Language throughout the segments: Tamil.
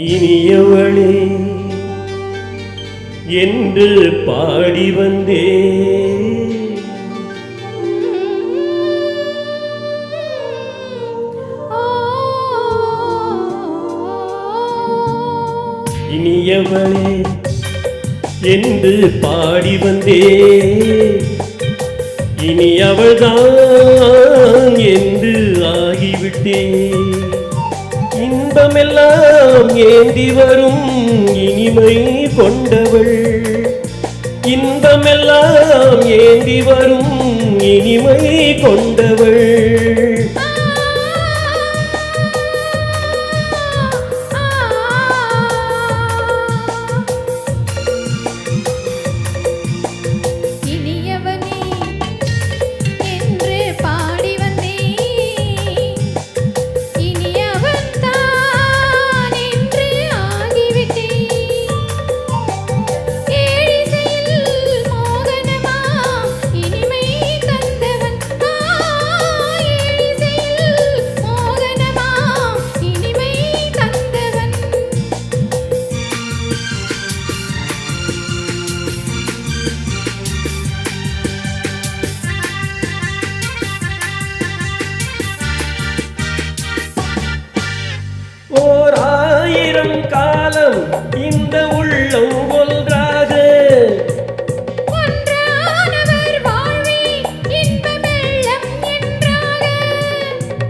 இனியவளே என்று பாடி வந்தே இனியவளே என்று பாடி வந்தே இனி அவள்தான் என்று ஆகிவிட்டே இன்பமெல்லாம் ஏந்தி வரும் இனிமை கொண்டவள் இன்பமெல்லாம் ஏந்தி வரும் இனிமை கொண்டவள் ஓர் ஆயிரம் காலம் இந்த உள்ளம் ஒன்றாக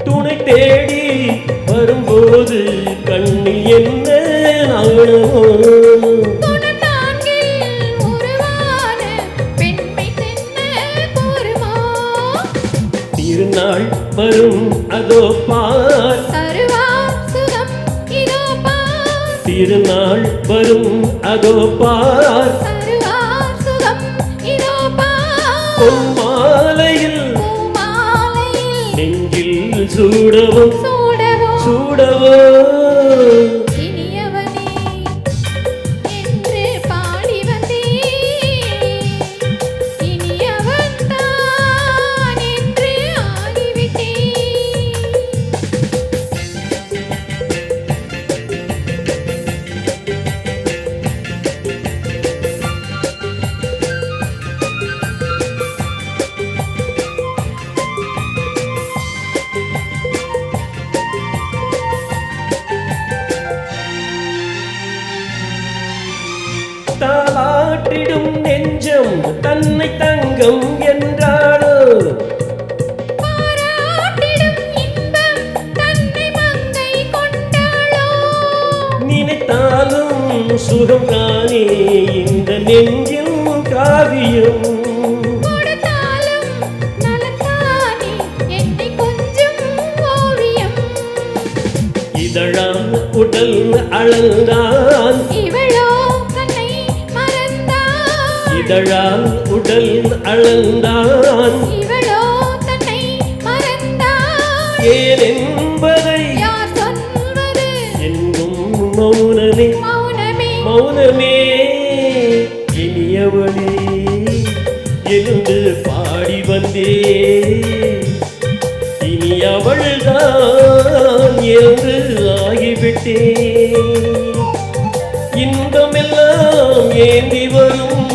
துணை தேடி வரும்போது கண்ணில் என்ன நாணமோ திருநாள் வரும் அதோ பார் திருநாள் வரும் அதோ பார் பொன்மாலையில் நெஞ்சில் சூடவோ சூடவோ தாலாட்டிடும் நெஞ்சம் தன்னை தங்கம் என்றாளோ நினைத்தாலும் சுகம் தானே இந்த நெஞ்சில் காவியம் இதழால் உடல் அளந்தான் இதழால் உடல் அளந்தான் ஏன் என்பதை எங்கும் மௌனமே மௌனமே இனியவளே என்று பாடி வந்தே இனி அவள்தான் என்று ஆகிவிட்டே இன்பமெல்லாம் ஏந்தி வரும்